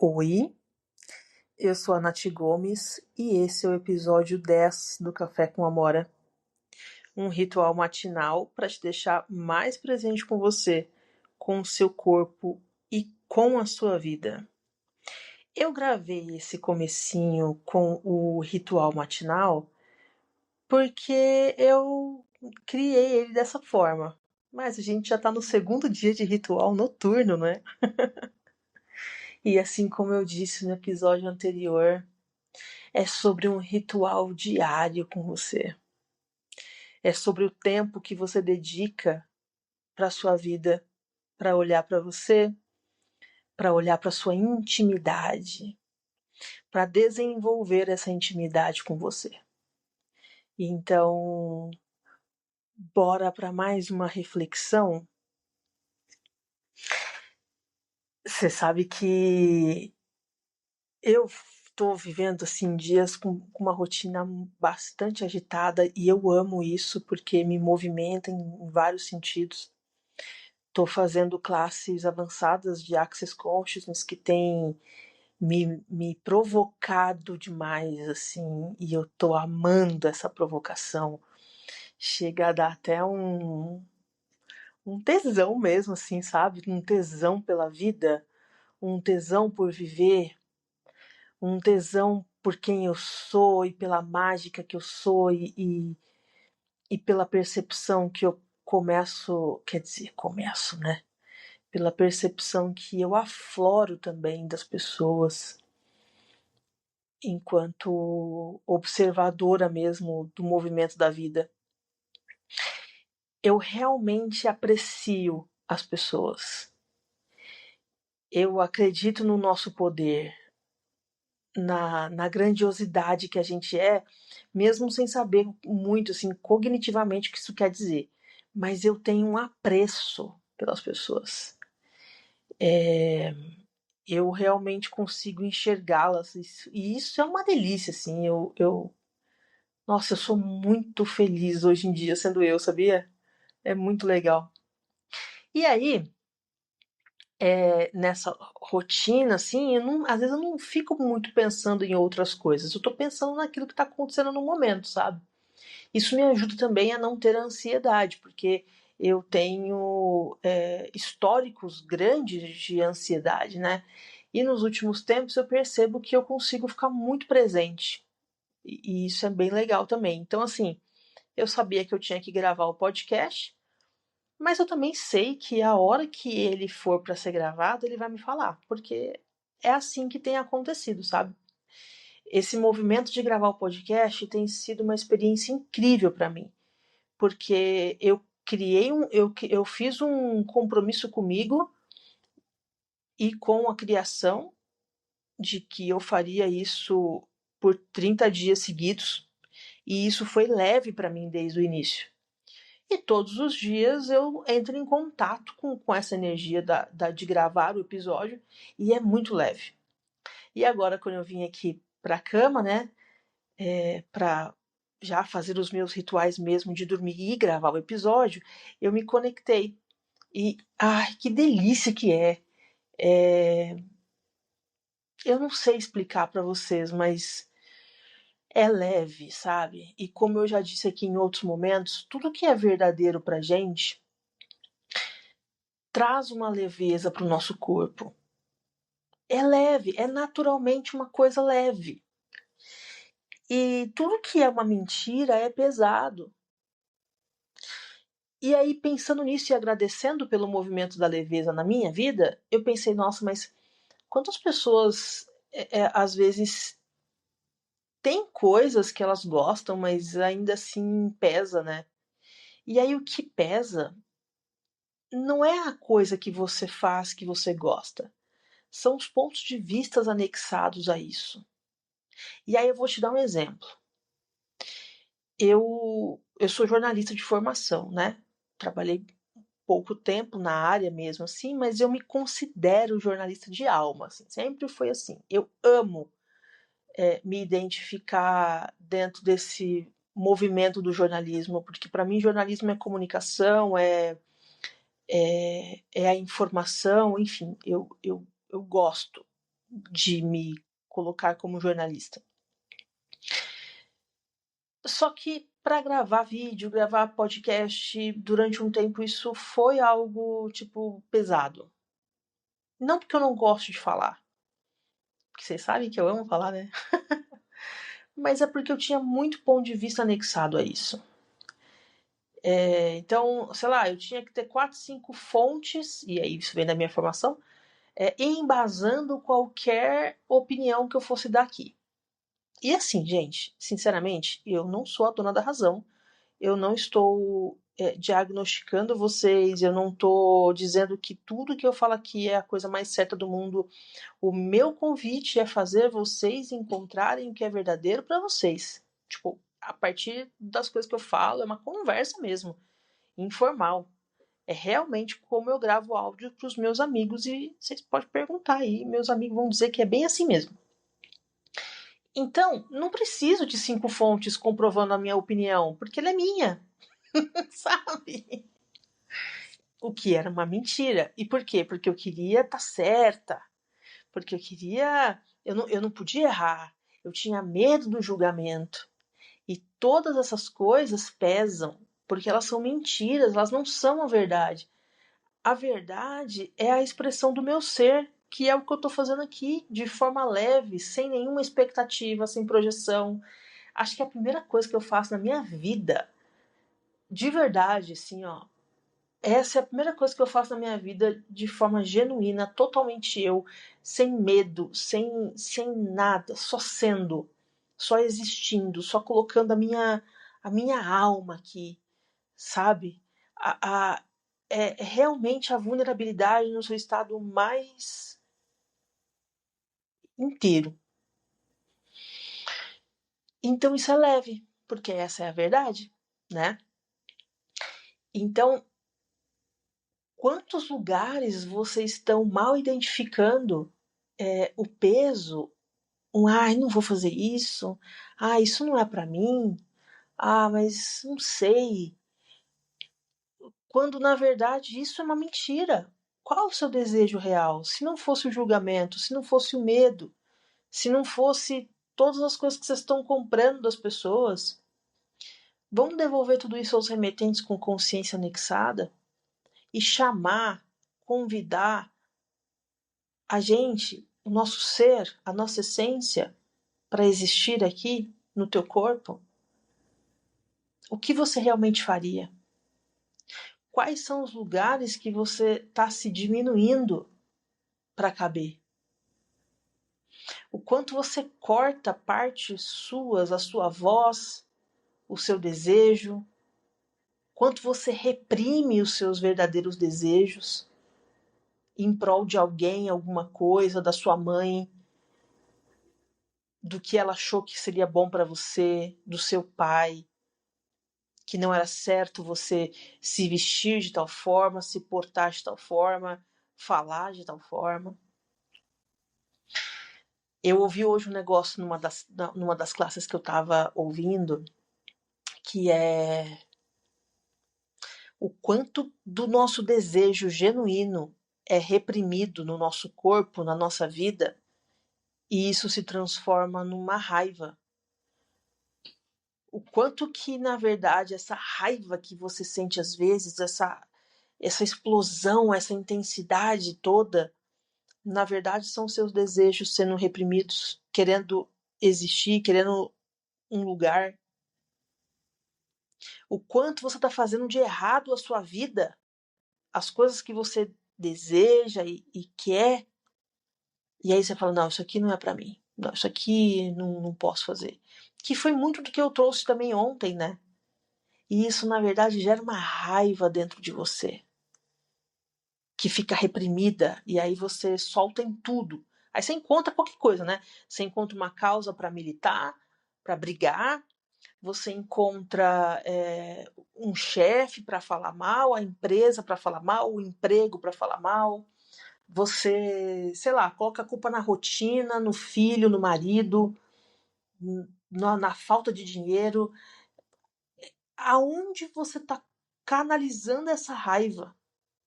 Oi, eu sou a Nath Gomes e esse é o episódio 10 do Café com Amora, um ritual matinal para te deixar mais presente com você, com o seu corpo e com a sua vida. Eu gravei esse comecinho com o ritual matinal porque eu criei ele dessa forma, mas a gente já está no segundo dia de ritual noturno, né? E assim como eu disse no episódio anterior, é sobre um ritual diário com você. É sobre o tempo que você dedica para a sua vida, para olhar para você, para olhar para a sua intimidade, para desenvolver essa intimidade com você. Então, bora para mais uma reflexão? Você sabe que eu estou vivendo assim dias com uma rotina bastante agitada e eu amo isso porque me movimenta em vários sentidos. Estou fazendo classes avançadas de Access Consciousness que tem me provocado demais, assim, e eu tô amando essa provocação. Chega a dar até um tesão mesmo, assim, sabe? Um tesão pela vida, um tesão por viver, um tesão por quem eu sou e pela mágica que eu sou e pela percepção que eu começo, né? Pela percepção que eu afloro também das pessoas, enquanto observadora mesmo do movimento da vida. Eu realmente aprecio as pessoas. Eu acredito no nosso poder, na grandiosidade que a gente é, mesmo sem saber muito, assim, cognitivamente o que isso quer dizer. Mas eu tenho um apreço pelas pessoas. Eu realmente consigo enxergá-las. E isso é uma delícia, assim. Nossa, eu sou muito feliz hoje em dia sendo eu, sabia? É muito legal. E aí, nessa rotina, assim, às vezes eu não fico muito pensando em outras coisas. Eu tô pensando naquilo que tá acontecendo no momento, sabe? Isso me ajuda também a não ter ansiedade, porque eu tenho históricos grandes de ansiedade, né? E nos últimos tempos eu percebo que eu consigo ficar muito presente. E isso é bem legal também. Então, assim, eu sabia que eu tinha que gravar o podcast, mas eu também sei que a hora que ele for para ser gravado, ele vai me falar, porque é assim que tem acontecido, sabe? Esse movimento de gravar o podcast tem sido uma experiência incrível para mim, porque eu fiz um compromisso comigo e com a criação de que eu faria isso por 30 dias seguidos, e isso foi leve para mim desde o início. E todos os dias eu entro em contato com essa energia de gravar o episódio e é muito leve. E agora, quando eu vim aqui para a cama, né, para já fazer os meus rituais mesmo de dormir e gravar o episódio, eu me conectei. E, ai, que delícia que é! Eu não sei explicar para vocês, mas é leve, sabe? E como eu já disse aqui em outros momentos, tudo que é verdadeiro pra gente traz uma leveza para o nosso corpo. É leve, é naturalmente uma coisa leve. E tudo que é uma mentira é pesado. E aí, pensando nisso e agradecendo pelo movimento da leveza na minha vida, eu pensei, nossa, mas quantas pessoas às vezes têm coisas que elas gostam, mas ainda assim pesa, né? E aí o que pesa não é a coisa que você faz que você gosta, são os pontos de vista anexados a isso. E aí eu vou te dar um exemplo. Eu sou jornalista de formação, né? Trabalhei pouco tempo na área mesmo assim, mas eu me considero jornalista de alma, assim, sempre foi assim. Eu amo me identificar dentro desse movimento do jornalismo, porque para mim jornalismo é comunicação, é a informação, enfim, eu gosto. de me colocar como jornalista. Só que para gravar vídeo, gravar podcast, durante um tempo isso foi algo, tipo, pesado. Não porque eu não gosto de falar, porque vocês sabem que eu amo falar, né? Mas é porque eu tinha muito ponto de vista anexado a isso. Então, sei lá, eu tinha que ter 4, 5 fontes, e aí isso vem da minha formação, embasando qualquer opinião que eu fosse dar aqui. E assim, gente, sinceramente, eu não sou a dona da razão. Eu não estou diagnosticando vocês, eu não estou dizendo que tudo que eu falo aqui é a coisa mais certa do mundo. O meu convite é fazer vocês encontrarem o que é verdadeiro para vocês. Tipo, a partir das coisas que eu falo, é uma conversa mesmo, informal. É realmente como eu gravo áudio para os meus amigos e vocês podem perguntar aí, meus amigos vão dizer que é bem assim mesmo. Então, não preciso de 5 fontes comprovando a minha opinião, porque ela é minha, sabe? O que era uma mentira. E por quê? Porque eu queria estar certa. Porque eu queria. Eu não podia errar. Eu tinha medo do julgamento. E todas essas coisas pesam. Porque elas são mentiras, elas não são a verdade. A verdade é a expressão do meu ser, que é o que eu estou fazendo aqui, de forma leve, sem nenhuma expectativa, sem projeção. Acho que é a primeira coisa que eu faço na minha vida, de verdade, assim, ó. Essa é a primeira coisa que eu faço na minha vida de forma genuína, totalmente eu, sem medo, sem nada, só sendo, só existindo, só colocando a minha alma aqui, sabe? É realmente a vulnerabilidade no seu estado mais inteiro. Então isso é leve, porque essa é a verdade, né? Então, quantos lugares vocês estão mal identificando o peso? Ai, não vou fazer isso. Ah, isso não é para mim. Ah, mas não sei. Quando na verdade isso é uma mentira. Qual o seu desejo real? Se não fosse o julgamento, se não fosse o medo, se não fosse todas as coisas que vocês estão comprando das pessoas, vamos devolver tudo isso aos remetentes com consciência anexada e chamar, convidar a gente, o nosso ser, a nossa essência, para existir aqui no teu corpo? O que você realmente faria? Quais são os lugares que você está se diminuindo para caber? O quanto você corta partes suas, a sua voz, o seu desejo? Quanto você reprime os seus verdadeiros desejos em prol de alguém, alguma coisa, da sua mãe, do que ela achou que seria bom para você, do seu pai, que não era certo você se vestir de tal forma, se portar de tal forma, falar de tal forma. Eu ouvi hoje um negócio numa das classes que eu estava ouvindo, que é o quanto do nosso desejo genuíno é reprimido no nosso corpo, na nossa vida, e isso se transforma numa raiva. O quanto que, na verdade, essa raiva que você sente às vezes, essa explosão, essa intensidade toda, na verdade são seus desejos sendo reprimidos, querendo existir, querendo um lugar. O quanto você está fazendo de errado a sua vida, as coisas que você deseja e quer, e aí você fala, não, isso aqui não é para mim, não, isso aqui não posso fazer. Que foi muito do que eu trouxe também ontem, né? E isso, na verdade, gera uma raiva dentro de você, que fica reprimida, e aí você solta em tudo. Aí você encontra qualquer coisa, né? Você encontra uma causa para militar, para brigar, você encontra um chefe para falar mal, a empresa para falar mal, o emprego para falar mal. Você, sei lá, coloca a culpa na rotina, no filho, no marido, na falta de dinheiro. Aonde você está canalizando essa raiva?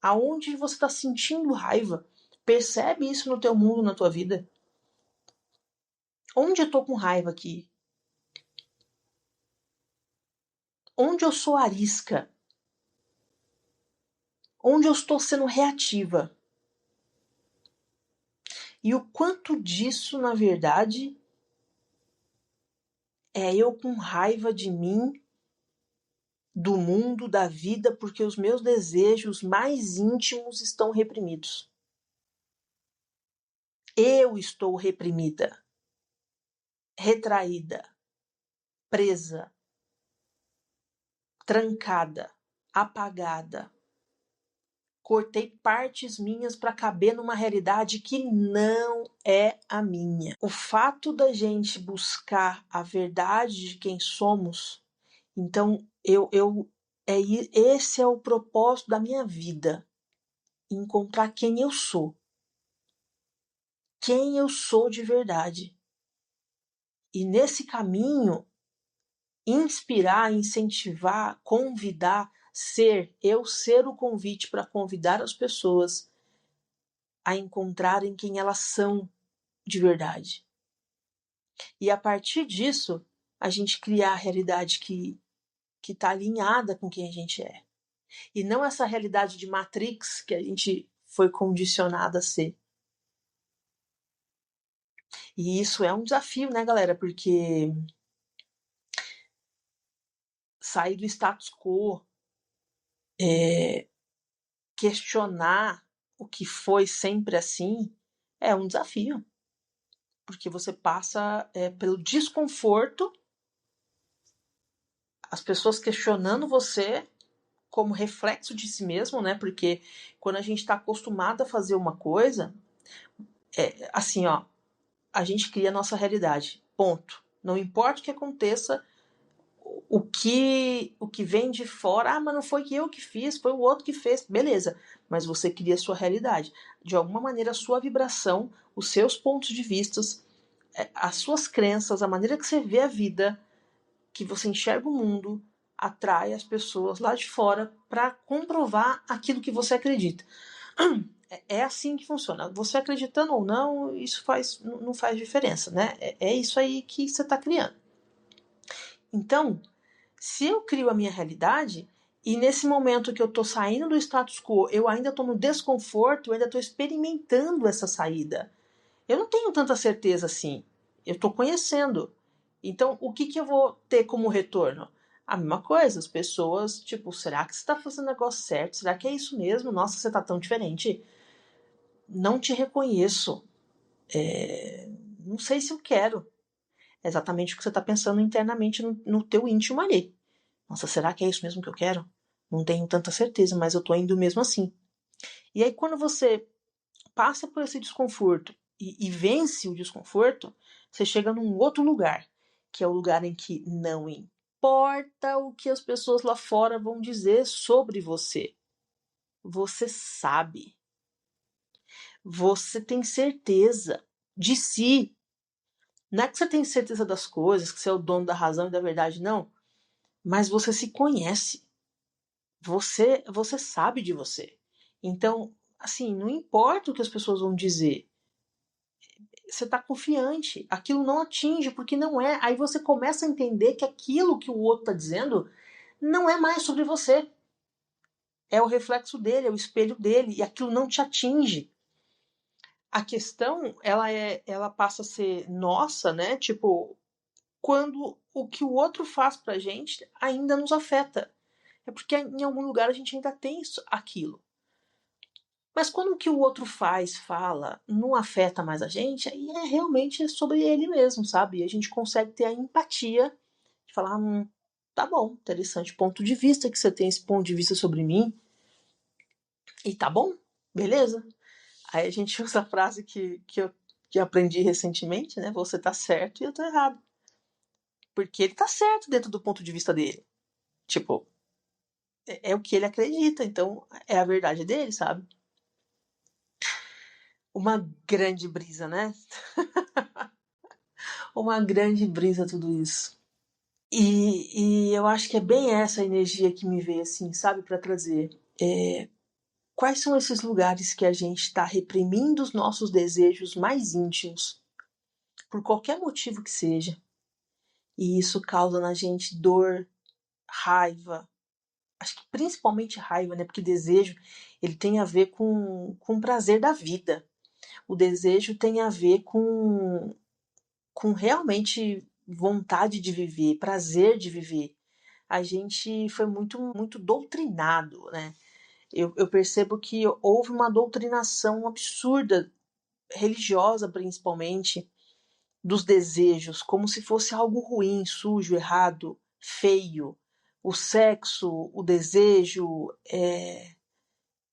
Aonde você está sentindo raiva? Percebe isso no teu mundo, na tua vida. Onde eu tô com raiva aqui? Onde eu sou arisca? Onde eu estou sendo reativa? E o quanto disso, na verdade, é eu com raiva de mim, do mundo, da vida, porque os meus desejos mais íntimos estão reprimidos. Eu estou reprimida, retraída, presa, trancada, apagada. Cortei partes minhas para caber numa realidade que não é a minha. O fato da gente buscar a verdade de quem somos, então esse é o propósito da minha vida, encontrar quem eu sou de verdade. E nesse caminho, inspirar, incentivar, convidar, ser o convite para convidar as pessoas a encontrarem quem elas são de verdade. E a partir disso, a gente criar a realidade que está alinhada com quem a gente é. E não essa realidade de Matrix que a gente foi condicionada a ser. E isso é um desafio, né, galera? Porque sair do status quo, questionar o que foi sempre assim, é um desafio. Porque você passa pelo desconforto, as pessoas questionando você como reflexo de si mesmo, né? Porque quando a gente está acostumado a fazer uma coisa, assim, ó, a gente cria a nossa realidade. Ponto. Não importa o que aconteça, o que vem de fora, mas não foi eu que fiz, foi o outro que fez, beleza. Mas você cria a sua realidade. De alguma maneira, a sua vibração, os seus pontos de vista, as suas crenças, a maneira que você vê a vida, que você enxerga o mundo, atrai as pessoas lá de fora para comprovar aquilo que você acredita. É assim que funciona. Você acreditando ou não, isso não faz diferença, né? É isso aí que você está criando. Então, se eu crio a minha realidade, e nesse momento que eu estou saindo do status quo, eu ainda estou no desconforto, eu ainda estou experimentando essa saída. Eu não tenho tanta certeza assim. Eu estou conhecendo. Então, o que eu vou ter como retorno? A mesma coisa, as pessoas, tipo, será que você está fazendo o negócio certo? Será que é isso mesmo? Nossa, você está tão diferente. Não te reconheço. Não sei se eu quero. É exatamente o que você está pensando internamente no teu íntimo ali. Nossa, será que é isso mesmo que eu quero? Não tenho tanta certeza, mas eu tô indo mesmo assim. E aí, quando você passa por esse desconforto e vence o desconforto, você chega num outro lugar, que é o lugar em que não importa o que as pessoas lá fora vão dizer sobre você. Você sabe. Você tem certeza de si. Não é que você tem certeza das coisas, que você é o dono da razão e da verdade, não. Mas você se conhece. Você sabe de você. Então, assim, não importa o que as pessoas vão dizer. Você está confiante. Aquilo não atinge, porque não é. Aí você começa a entender que aquilo que o outro está dizendo não é mais sobre você. É o reflexo dele, é o espelho dele, e aquilo não te atinge. A questão, ela passa a ser nossa, né? Tipo, quando o que o outro faz pra gente ainda nos afeta. É porque em algum lugar a gente ainda tem aquilo. Mas quando o que o outro faz, fala, não afeta mais a gente, aí é realmente sobre ele mesmo, sabe? E a gente consegue ter a empatia de falar, tá bom, interessante ponto de vista que você tem esse ponto de vista sobre mim. E tá bom, beleza. Aí a gente usa a frase que eu aprendi recentemente, né? Você tá certo e eu tô errado. Porque ele tá certo dentro do ponto de vista dele. Tipo, é o que ele acredita, então é a verdade dele, sabe? Uma grande brisa, né? Uma grande brisa tudo isso. E eu acho que é bem essa energia que me veio, assim, sabe, para trazer. Quais são esses lugares que a gente está reprimindo os nossos desejos mais íntimos? por qualquer motivo que seja, e isso causa na gente dor, raiva, acho que principalmente raiva, né? Porque desejo, ele tem a ver com o prazer da vida. O desejo tem a ver com realmente vontade de viver, prazer de viver. A gente foi muito doutrinado, né? Eu percebo que houve uma doutrinação absurda, religiosa principalmente, dos desejos, como se fosse algo ruim, sujo, errado, feio. O sexo, o desejo,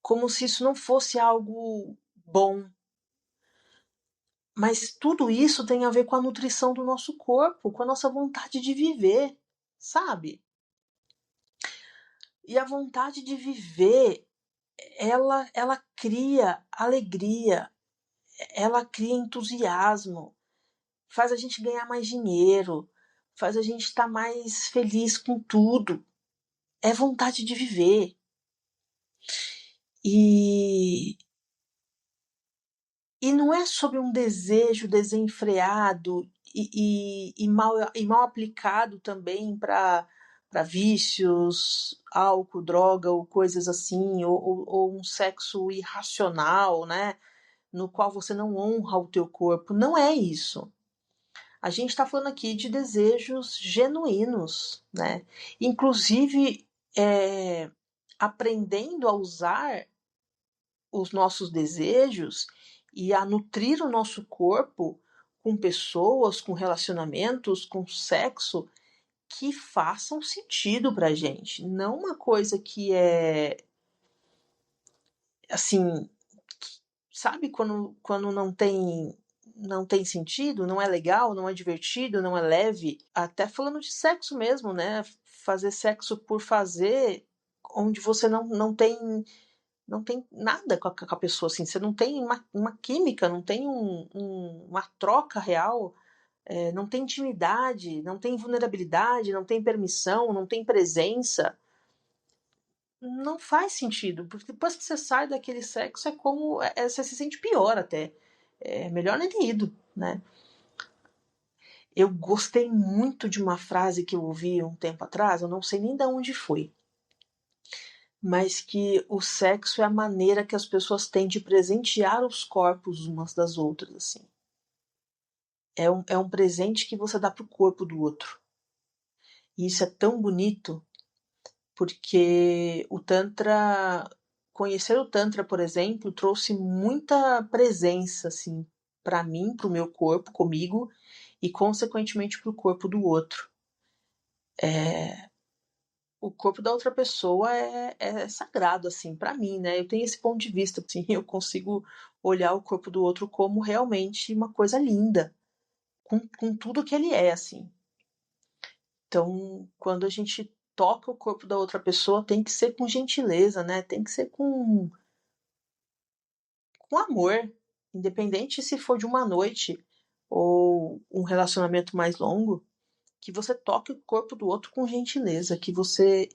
como se isso não fosse algo bom. Mas tudo isso tem a ver com a nutrição do nosso corpo, com a nossa vontade de viver, sabe? E a vontade de viver, ela cria alegria, ela cria entusiasmo, faz a gente ganhar mais dinheiro, faz a gente estar mais feliz com tudo. É vontade de viver. E, e não é sobre um desejo desenfreado e mal aplicado também para vícios, álcool, droga ou coisas assim, ou um sexo irracional, né? No qual você não honra o teu corpo. Não é isso. A gente está falando aqui de desejos genuínos, né? Inclusive, aprendendo a usar os nossos desejos e a nutrir o nosso corpo com pessoas, com relacionamentos, com sexo que façam sentido pra gente. Não uma coisa que é assim, sabe quando não tem sentido, não é legal, não é divertido, não é leve. Até falando de sexo mesmo, né? Fazer sexo por fazer, onde você não tem nada com a pessoa, assim, você não tem uma química, não tem uma troca real, não tem intimidade, não tem vulnerabilidade, não tem permissão, não tem presença. Não faz sentido, porque depois que você sai daquele sexo é como. Você se sente pior até. É melhor nem ter ido, né? Eu gostei muito de uma frase que eu ouvi um tempo atrás, eu não sei nem de onde foi, mas que o sexo é a maneira que as pessoas têm de presentear os corpos umas das outras, assim. É um presente que você dá pro corpo do outro. E isso é tão bonito, porque o Tantra, conhecer o Tantra, por exemplo, trouxe muita presença, assim, para mim, pro meu corpo, comigo, e consequentemente pro corpo do outro. O corpo da outra pessoa é sagrado, assim, para mim, né? Eu tenho esse ponto de vista, assim, eu consigo olhar o corpo do outro como realmente uma coisa linda, com tudo que ele é, assim. Então, quando a gente toca o corpo da outra pessoa, tem que ser com gentileza, né? Tem que ser com amor, independente se for de uma noite ou um relacionamento mais longo, que você toque o corpo do outro com gentileza, que você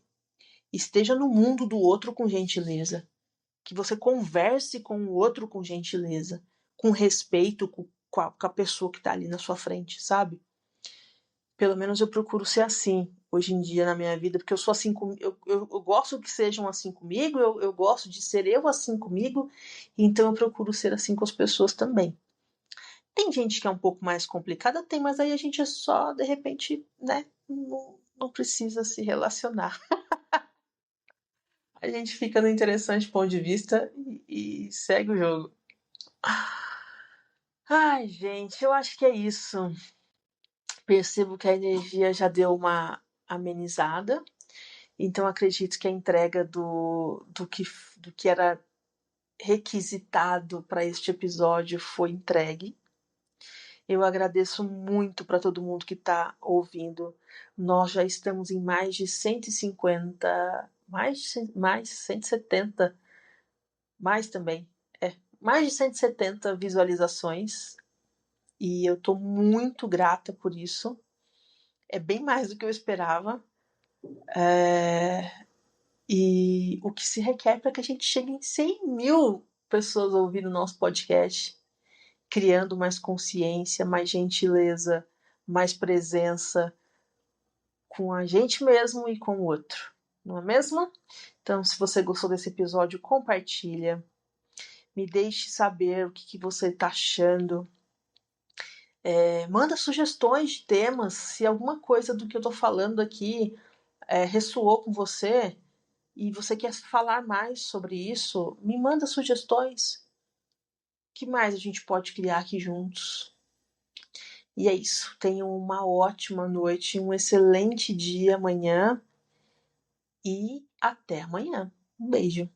esteja no mundo do outro com gentileza, que você converse com o outro com gentileza, com respeito com a pessoa que está ali na sua frente, sabe? Pelo menos eu procuro ser assim hoje em dia na minha vida, porque eu sou assim eu gosto que sejam assim comigo, eu gosto de ser eu assim comigo, então eu procuro ser assim com as pessoas também. Tem gente que é um pouco mais complicada, tem, mas aí a gente é só, de repente, né, não precisa se relacionar. A gente fica no interessante ponto de vista e segue o jogo. Ai, gente, eu acho que é isso. Percebo que a energia já deu uma amenizada. Então acredito que a entrega do que era requisitado para este episódio foi entregue. Eu agradeço muito para todo mundo que está ouvindo. Nós já estamos em mais de 150, mais 170, mais também, mais de 170 visualizações. E eu estou muito grata por isso. É bem mais do que eu esperava. E o que se requer para que a gente chegue em 100 mil pessoas ouvindo o nosso podcast. criando mais consciência, mais gentileza, mais presença com a gente mesmo e com o outro, não é mesmo? Então, se você gostou desse episódio, compartilha, me deixe saber o que você está achando. Manda sugestões de temas, se alguma coisa do que eu estou falando aqui ressoou com você e você quer falar mais sobre isso, me manda sugestões. O que mais a gente pode criar aqui juntos? E é isso. Tenham uma ótima noite, um excelente dia amanhã e até amanhã. Um beijo.